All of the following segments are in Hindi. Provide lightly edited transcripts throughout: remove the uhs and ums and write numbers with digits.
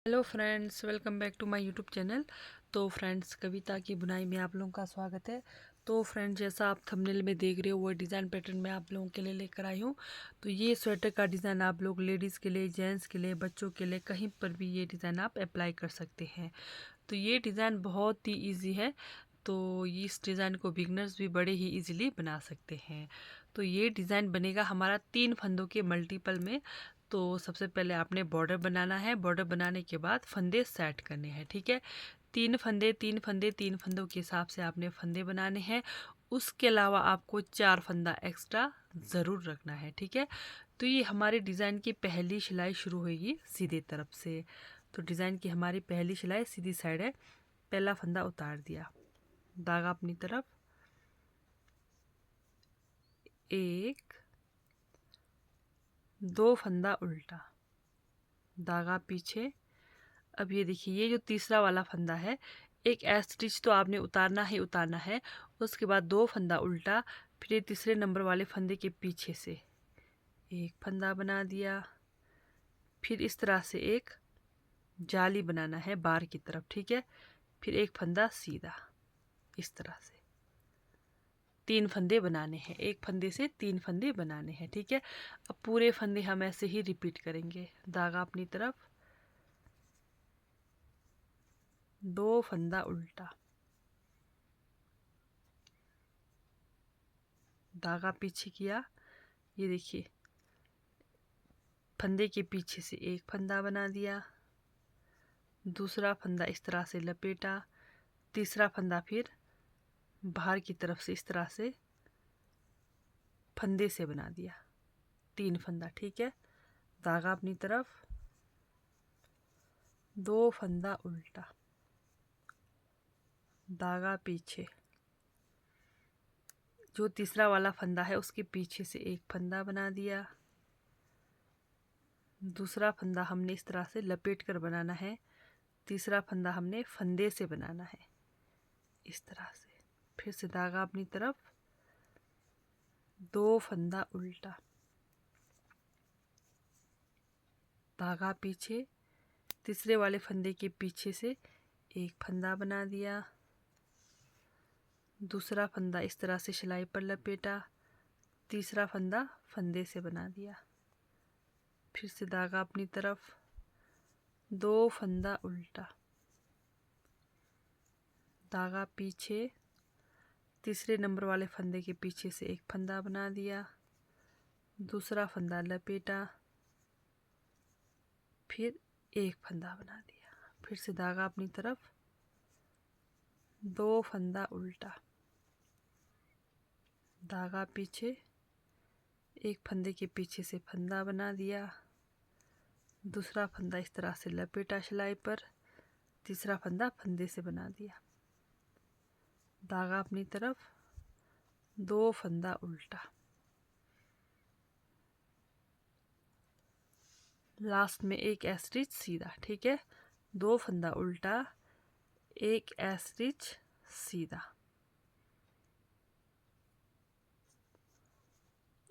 Hello friends, welcome back to my YouTube channel. तो फ्रेंड्स, कविता की बुनाई में आप लोगों का स्वागत है। तो फ्रेंड्स, जैसा आप थंबनेल में देख रहे हो वो डिज़ाइन पैटर्न मैं आप लोगों के लिए लेकर आई हूँ। तो ये स्वेटर का डिज़ाइन आप लोग लेडीज़ के लिए, जेंट्स के लिए, बच्चों के लिए कहीं पर भी ये डिज़ाइन आप अप्लाई कर सकते हैं। तो ये डिज़ाइन बहुत ही ईजी है। तो इस डिज़ाइन को बिगनर्स भी बड़े ही ईजिली बना सकते हैं। तो ये डिज़ाइन बनेगा हमारा 3 फंदों के मल्टीपल में। तो सबसे पहले आपने बॉर्डर बनाना है। बॉर्डर बनाने के बाद फंदे सेट करने हैं, ठीक है। 3 फंदों के हिसाब से आपने फंदे बनाने हैं। उसके अलावा आपको 4 फंदा एक्स्ट्रा ज़रूर रखना है, ठीक है। तो ये हमारे डिज़ाइन की पहली सिलाई शुरू होगी सीधे तरफ से। तो डिज़ाइन की हमारी पहली सिलाई सीधी साइड है। पहला फंदा उतार दिया, धागा अपनी तरफ, एक, दो फंदा उल्टा, धागा पीछे। अब ये देखिए, ये जो तीसरा वाला फंदा है, एक एस स्टिच तो आपने उतारना ही उतारना है। उसके बाद 2 फंदा उल्टा, फिर ये तीसरे नंबर वाले फंदे के पीछे से एक फंदा बना दिया। फिर इस तरह से एक जाली बनाना है बार की तरफ, ठीक है। फिर एक फंदा सीधा, इस तरह से 3 फंदे बनाने हैं। एक फंदे से 3 फंदे बनाने हैं, ठीक है। अब पूरे फंदे हम ऐसे ही रिपीट करेंगे। धागा अपनी तरफ, 2 फंदा उल्टा, धागा पीछे किया। ये देखिए, फंदे के पीछे से एक फंदा बना दिया, दूसरा फंदा इस तरह से लपेटा, तीसरा फंदा फिर बाहर की तरफ से इस तरह से फंदे से बना दिया, 3 फंदा, ठीक है। धागा अपनी तरफ, 2 फंदा उल्टा, धागा पीछे, जो तीसरा वाला फंदा है उसके पीछे से एक फंदा बना दिया, दूसरा फंदा हमने इस तरह से लपेट कर बनाना है, तीसरा फंदा हमने फंदे से बनाना है, इस तरह से। फिर से धागा अपनी तरफ, 2 फंदा उल्टा, धागा पीछे, तीसरे वाले फंदे के पीछे से एक फंदा बना दिया, दूसरा फंदा इस तरह से सिलाई पर लपेटा, तीसरा फंदा फंदे से बना दिया। फिर से धागा अपनी तरफ, 2 फंदा उल्टा, धागा पीछे, तीसरे नंबर वाले फंदे के पीछे से एक फंदा बना दिया, दूसरा फंदा लपेटा, फिर एक फंदा बना दिया। फिर से धागा अपनी तरफ, 2 फंदा उल्टा, धागा पीछे, एक फंदे के पीछे से फंदा बना दिया, दूसरा फंदा इस तरह से लपेटा सिलाई पर, तीसरा फंदा फंदे से बना दिया, धागा अपनी तरफ, 2 फंदा उल्टा, लास्ट में एक एस स्टिच सीधा, ठीक है। 2 फंदा उल्टा, एक एस स्टिच सीधा।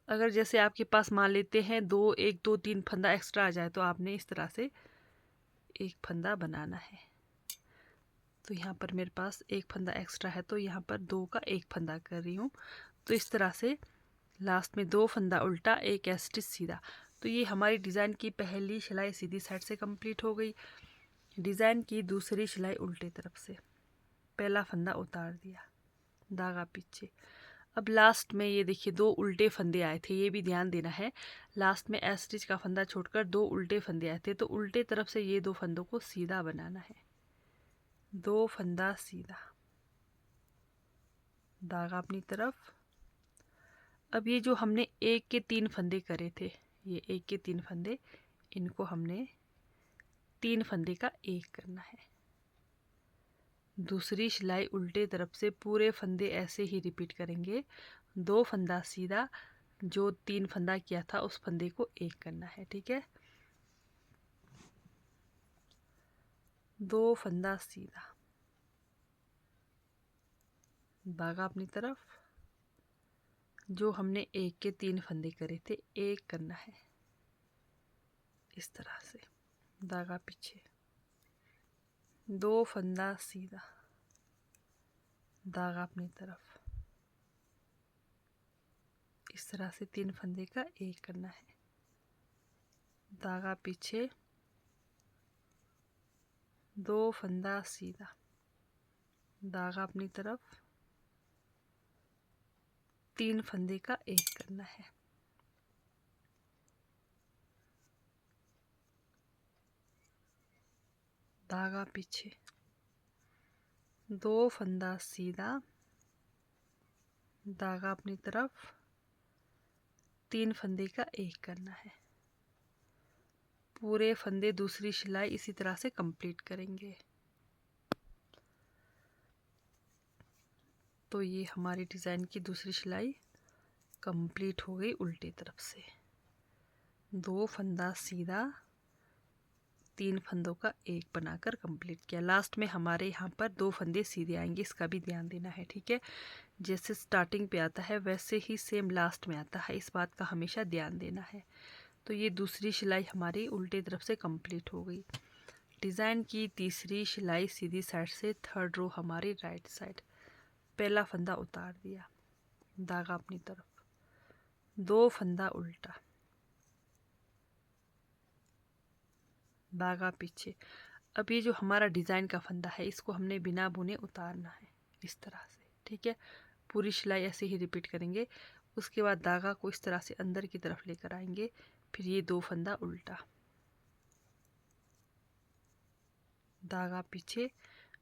अगर जैसे आपके पास मान लेते हैं 1 2 3 फंदा एक्स्ट्रा आ जाए तो आपने इस तरह से एक फंदा बनाना है। तो यहाँ पर मेरे पास एक फंदा एक्स्ट्रा है, तो यहाँ पर 2 का एक फंदा कर रही हूँ। तो इस तरह से लास्ट में 2 फंदा उल्टा, एक एस स्टिच सीधा। तो ये हमारी डिज़ाइन की पहली सिलाई सीधी साइड से कंप्लीट हो गई। डिज़ाइन की दूसरी सिलाई उल्टे तरफ से, पहला फंदा उतार दिया, धागा पीछे। अब लास्ट में ये देखिए 2 उल्टे फंदे आए थे, ये भी ध्यान देना है। लास्ट में एस स्टिच का फंदा छोड़कर 2 उल्टे फंदे आए थे, तो उल्टे तरफ से ये 2 फंदों को सीधा बनाना है, 2 फंदा सीधा, धागा अपनी तरफ। अब ये जो हमने 1 के 3 फंदे करे थे, ये 1 के 3 फंदे, इनको हमने 3 फंदे का एक करना है। दूसरी सिलाई उल्टे तरफ से पूरे फंदे ऐसे ही रिपीट करेंगे। 2 फंदा सीधा, जो 3 फंदा किया था उस फंदे को एक करना है, ठीक है। 2 फंदा सीधा, धागा अपनी तरफ, जो हमने 1 के 3 फंदे करे थे एक करना है, इस तरह से, धागा पीछे, 2 फंदा सीधा, धागा अपनी तरफ, इस तरह से 3 फंदे का एक करना है। धागा पीछे, 2 फंदा सीधा, धागा अपनी तरफ, 3 फंदे का एक करना है। धागा पीछे, 2 फंदा सीधा, धागा अपनी तरफ, 3 फंदे का एक करना है। पूरे फंदे दूसरी सिलाई इसी तरह से कंप्लीट करेंगे। तो ये हमारी डिज़ाइन की दूसरी सिलाई कंप्लीट हो गई उल्टी तरफ से। 2 फंदा सीधा, 3 फंदों का एक बनाकर कंप्लीट किया। लास्ट में हमारे यहाँ पर 2 फंदे सीधे आएंगे, इसका भी ध्यान देना है, ठीक है। जैसे स्टार्टिंग पे आता है वैसे ही सेम लास्ट में आता है, इस बात का हमेशा ध्यान देना है। तो ये दूसरी सिलाई हमारी उल्टी तरफ से कंप्लीट हो गई। डिज़ाइन की तीसरी सिलाई सीधी साइड से, थर्ड रो हमारी राइट साइड। पहला फंदा उतार दिया, धागा अपनी तरफ, 2 फंदा उल्टा, धागा पीछे। अब ये जो हमारा डिज़ाइन का फंदा है इसको हमने बिना बुने उतारना है इस तरह से, ठीक है। पूरी सिलाई ऐसे ही रिपीट करेंगे। उसके बाद धागा को इस तरह से अंदर की तरफ लेकर आएंगे, फिर ये 2 फंदा उल्टा, धागा पीछे।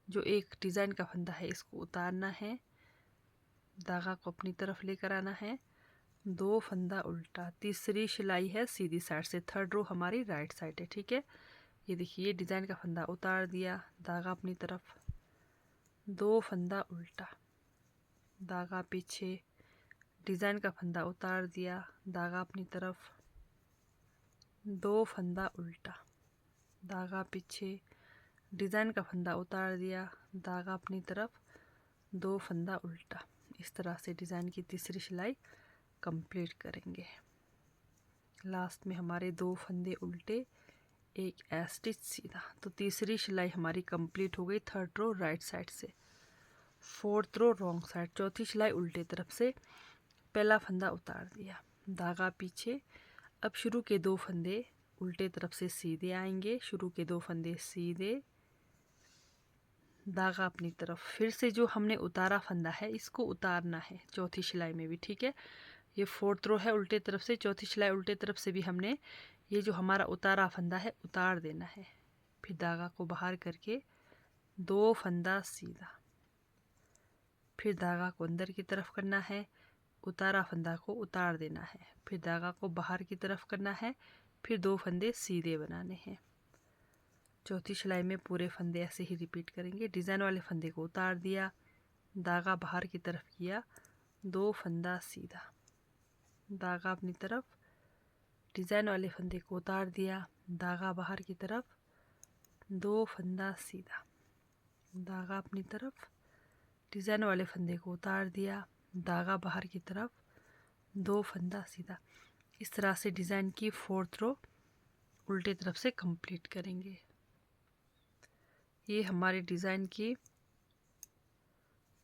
जो एक डिज़ाइन का फंदा है इसको उतारना है, धागा को अपनी तरफ लेकर आना है, 2 फंदा उल्टा। तीसरी सिलाई है सीधी साइड से, थर्ड रो हमारी राइट साइड है, ठीक है। ये देखिए डिज़ाइन का फंदा उतार दिया, धागा अपनी तरफ, 2 फंदा उल्टा, धागा पीछे। डिज़ाइन का फंदा उतार दिया, धागा अपनी तरफ, 2 फंदा उल्टा, धागा पीछे। डिज़ाइन का फंदा उतार दिया, धागा अपनी तरफ, 2 फंदा उल्टा। इस तरह से डिज़ाइन की तीसरी सिलाई कंप्लीट करेंगे। लास्ट में हमारे 2 फंदे उल्टे, एक स्टिच सीधा। तो तीसरी सिलाई हमारी कंप्लीट हो गई थर्ड रो राइट साइड से, फोर्थ रो रॉन्ग साइड। चौथी सिलाई उल्टे तरफ से, पहला फंदा उतार दिया, धागा पीछे। अब शुरू के 2 फंदे उल्टे तरफ से सीधे आएंगे, शुरू के 2 फंदे सीधे, धागा अपनी तरफ। फिर से जो हमने उतारा फंदा है इसको उतारना है चौथी सिलाई में भी, ठीक है। ये फोर्थ रो है उल्टे तरफ से, चौथी सिलाई उल्टे तरफ से भी हमने ये जो हमारा उतारा फंदा है उतार देना है। फिर धागा को बाहर करके 2 फंदा सीधा, फिर धागा को अंदर की तरफ करना है, उतारा फंदा को उतार देना है, फिर धागा को बाहर की तरफ करना है, फिर 2 फंदे सीधे बनाने हैं। चौथी सिलाई में पूरे फंदे ऐसे ही रिपीट करेंगे। डिज़ाइन वाले फंदे को उतार दिया, धागा बाहर की तरफ किया, 2 फंदा सीधा, धागा अपनी तरफ। डिज़ाइन वाले फंदे को उतार दिया, धागा बाहर की तरफ, 2 फंदा सीधा, धागा अपनी तरफ। डिज़ाइन वाले फंदे को उतार दिया, धागा बाहर की तरफ, 2 फंदा सीधा। इस तरह से डिज़ाइन की फोर्थ रो उल्टे तरफ से कंप्लीट करेंगे। ये हमारी डिज़ाइन की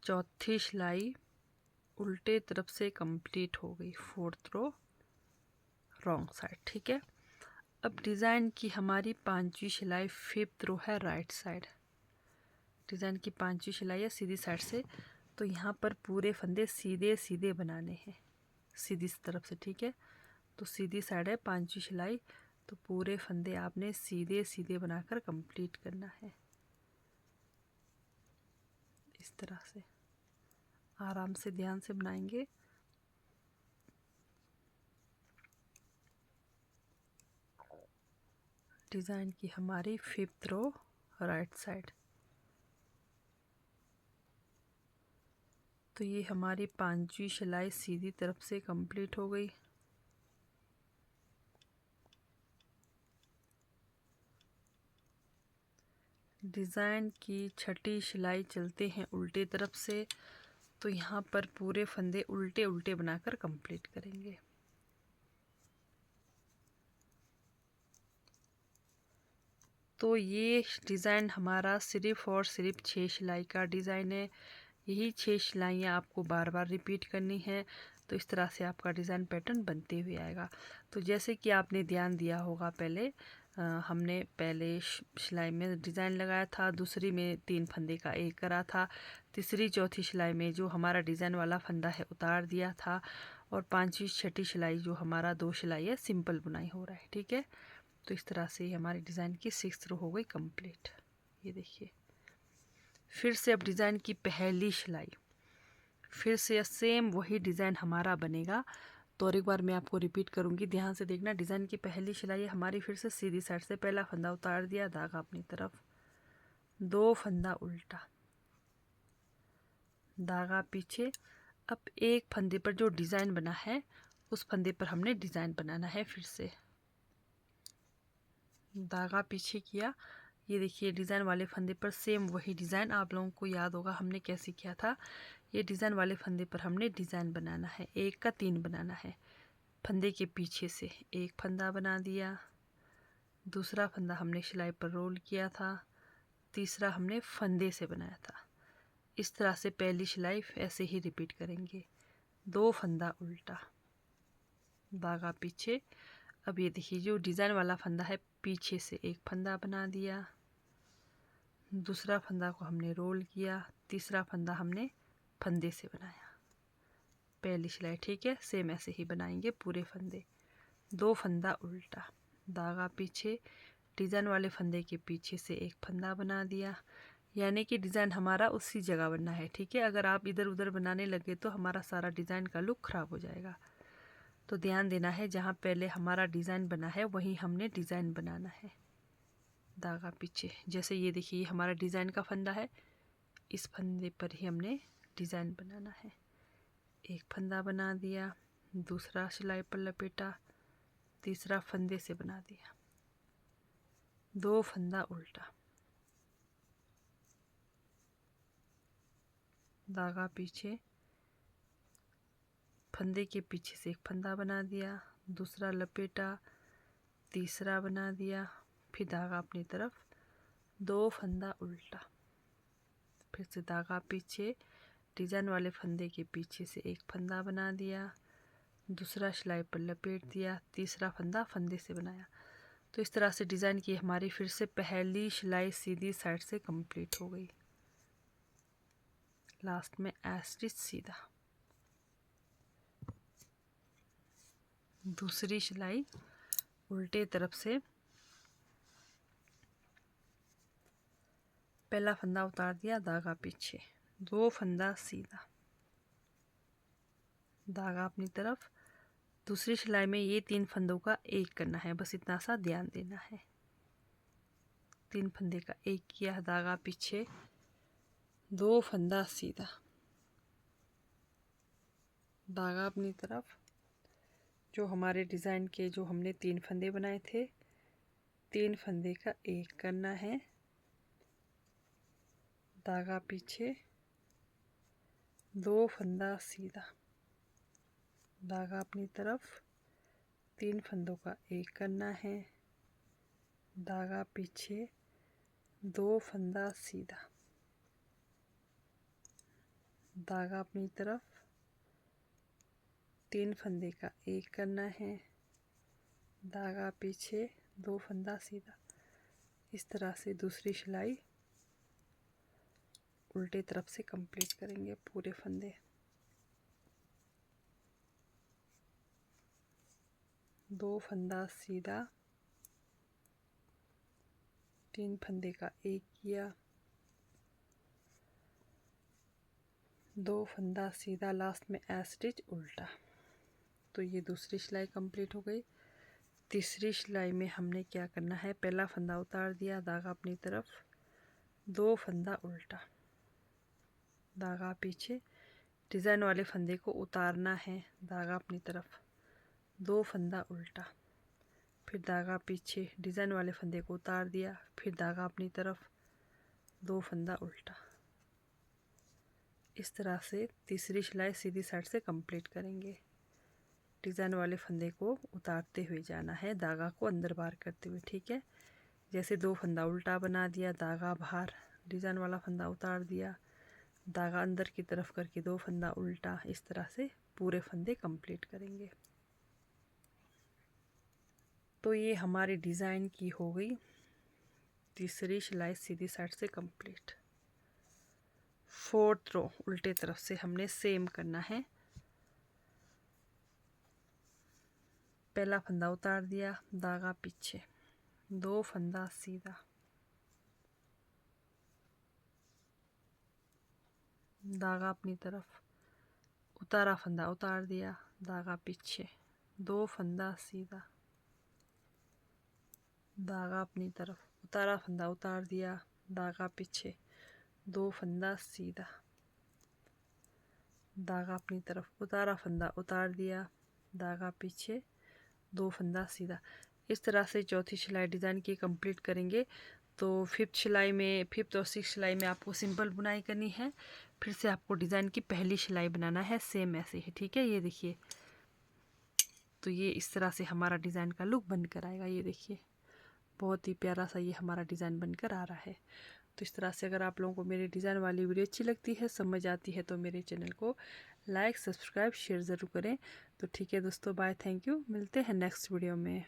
चौथी सिलाई उल्टे तरफ से कंप्लीट हो गई, फोर्थ रो रॉन्ग साइड, ठीक है। अब डिज़ाइन की हमारी 5वीं सिलाई फिफ्थ रो है राइट साइड। डिज़ाइन की 5वीं सिलाई है सीधी साइड से, तो यहाँ पर पूरे फंदे सीधे सीधे बनाने हैं सीधी तरफ से, ठीक है। तो सीधी साइड है 5वीं सिलाई, तो पूरे फंदे आपने सीधे सीधे बनाकर कंप्लीट करना है। इस तरह से आराम से ध्यान से बनाएंगे। डिज़ाइन की हमारी फिफ्थ रो राइट साइड। तो ये हमारी 5वीं सिलाई सीधी तरफ से कंप्लीट हो गई। डिज़ाइन की 6ठी सिलाई चलते हैं उल्टे तरफ से, तो यहाँ पर पूरे फंदे उल्टे उल्टे बनाकर कंप्लीट करेंगे। तो ये डिज़ाइन हमारा सिर्फ़ और सिर्फ 6 सिलाई का डिज़ाइन है। यही 6 सिलाइयाँ आपको बार बार रिपीट करनी है। तो इस तरह से आपका डिज़ाइन पैटर्न बनते हुए आएगा। तो जैसे कि आपने ध्यान दिया होगा पहले हमने पहले सिलाई में डिज़ाइन लगाया था, दूसरी में 3 फंदे का एक करा था, तीसरी चौथी सिलाई में जो हमारा डिज़ाइन वाला फंदा है उतार दिया था, और पांचवी छठी सिलाई जो हमारा 2 सिलाई है सिंपल बुनाई हो रहा है। ठीक है, तो इस तरह से हमारी डिज़ाइन की 6th रो हो गई कंप्लीट। ये देखिए, फिर से अब डिज़ाइन की पहली सिलाई, फिर से सेम वही डिज़ाइन हमारा बनेगा। तो और एक बार मैं आपको रिपीट करूँगी, ध्यान से देखना। डिज़ाइन की पहली सिलाई हमारी फिर से सीधी साइड से पहला फंदा उतार दिया, धागा अपनी तरफ, 2 फंदा उल्टा, धागा पीछे। अब एक फंदे पर जो डिज़ाइन बना है उस फंदे पर हमने डिज़ाइन बनाना है। फिर से धागा पीछे किया, ये देखिए डिज़ाइन वाले फंदे पर सेम वही डिज़ाइन, आप लोगों को याद होगा हमने कैसे किया था। ये डिज़ाइन वाले फंदे पर हमने डिज़ाइन बनाना है, 1 का 3 बनाना है। फंदे के पीछे से एक फंदा बना दिया, दूसरा फंदा हमने सिलाई पर रोल किया था, तीसरा हमने फंदे से बनाया था। इस तरह से पहली सिलाई ऐसे ही रिपीट करेंगे, 2 फंदा उल्टा, धागा पीछे। अब ये देखिए जो डिज़ाइन वाला फंदा है पीछे से एक फंदा बना दिया, दूसरा फंदा को हमने रोल किया, तीसरा फंदा हमने फंदे से बनाया, पहली सिलाई। ठीक है, सेम ऐसे ही बनाएंगे पूरे फंदे, 2 फंदा उल्टा, धागा पीछे, डिज़ाइन वाले फंदे के पीछे से एक फंदा बना दिया, यानी कि डिज़ाइन हमारा उसी जगह बनना है। ठीक है, अगर आप इधर उधर बनाने लगे तो हमारा सारा डिज़ाइन का लुक ख़राब हो जाएगा। तो ध्यान देना है, जहाँ पहले हमारा डिज़ाइन बना है वहीं हमने डिज़ाइन बनाना है, धागा पीछे। जैसे ये देखिए हमारा डिज़ाइन का फंदा है, इस फंदे पर ही हमने डिज़ाइन बनाना है। एक फंदा बना दिया, दूसरा सिलाई पर लपेटा, तीसरा फंदे से बना दिया, 2 फंदा उल्टा, धागा पीछे, फंदे के पीछे से एक फंदा बना दिया, दूसरा लपेटा, तीसरा बना दिया, फिर धागा अपनी तरफ, 2 फंदा उल्टा, फिर से धागा पीछे, डिज़ाइन वाले फंदे के पीछे से एक फंदा बना दिया, दूसरा सिलाई पर लपेट दिया, तीसरा फंदा फंदे से बनाया। तो इस तरह से डिज़ाइन की हमारी फिर से पहली सिलाई सीधी साइड से कंप्लीट हो गई, लास्ट में स्टिच सीधा। दूसरी सिलाई उल्टे तरफ से पहला फंदा उतार दिया, धागा पीछे, 2 फंदा सीधा, धागा अपनी तरफ। दूसरी सिलाई में ये 3 फंदों का एक करना है, बस इतना सा ध्यान देना है। 3 फंदे का एक किया, धागा पीछे, 2 फंदा सीधा, धागा अपनी तरफ। जो हमारे डिज़ाइन के जो हमने 3 फंदे बनाए थे, 3 फंदे का एक करना है, धागा पीछे, 2 फंदा सीधा, धागा अपनी तरफ, 3 फंदों का एक करना है, धागा पीछे, 2 फंदा सीधा, धागा अपनी तरफ, 3 फंदे का एक करना है, धागा पीछे, 2 फंदा सीधा। इस तरह से दूसरी सिलाई उल्टे तरफ से कंप्लीट करेंगे पूरे फंदे, 2 फंदा सीधा, 3 फंदे का एक किया, 2 फंदा सीधा, लास्ट में स्टिच उल्टा। तो ये दूसरी सिलाई कंप्लीट हो गई। तीसरी सिलाई में हमने क्या करना है, पहला फंदा उतार दिया, धागा अपनी तरफ, 2 फंदा उल्टा, धागा पीछे, डिज़ाइन वाले फंदे को उतारना है, धागा अपनी तरफ, 2 फंदा उल्टा, फिर धागा पीछे, डिज़ाइन वाले फंदे को उतार दिया, फिर धागा अपनी तरफ, 2 फंदा उल्टा। इस तरह से तीसरी सिलाई सीधी साइड से कंप्लीट करेंगे। डिज़ाइन वाले फंदे को उतारते हुए जाना है, धागा को अंदर बाहर करते हुए। ठीक है, जैसे 2 फंदा उल्टा बना दिया, धागा बाहर, डिज़ाइन वाला फंदा उतार दिया, धागा अंदर की तरफ करके 2 फंदा उल्टा, इस तरह से पूरे फंदे कंप्लीट करेंगे। तो ये हमारी डिज़ाइन की हो गई तीसरी सिलाई सीधी साइड से कंप्लीट। 4th रो उल्टे तरफ से हमने सेम करना है। पहला फंदा उतार दिया, धागा पीछे, 2 फंदा सीधा, धागा अपनी तरफ, उतारा फंदा उतार दिया, धागा पीछे, 2 फंदा सीधा, धागा अपनी तरफ, उतारा फंदा उतार दिया, धागा पीछे, 2 फंदा सीधा, धागा अपनी तरफ, उतारा फंदा उतार दिया, धागा पीछे, 2 फंदा सीधा। इस तरह से चौथी सिलाई डिज़ाइन की कंप्लीट करेंगे। तो 5th सिलाई में, 5th और 6th सिलाई में आपको सिंपल बुनाई करनी है, फिर से आपको डिज़ाइन की पहली सिलाई बनाना है, सेम ऐसे ही, ठीक है। ये देखिए, तो ये इस तरह से हमारा डिज़ाइन का लुक बनकर आएगा। ये देखिए, बहुत ही प्यारा सा ये हमारा डिज़ाइन बनकर आ रहा है। तो इस तरह से अगर आप लोगों को मेरी डिज़ाइन वाली वीडियो अच्छी लगती है, समझ आती है, तो मेरे चैनल को लाइक, सब्सक्राइब, शेयर ज़रूर करें। तो ठीक है दोस्तों, बाय, थैंक यू, मिलते हैं नेक्स्ट वीडियो में।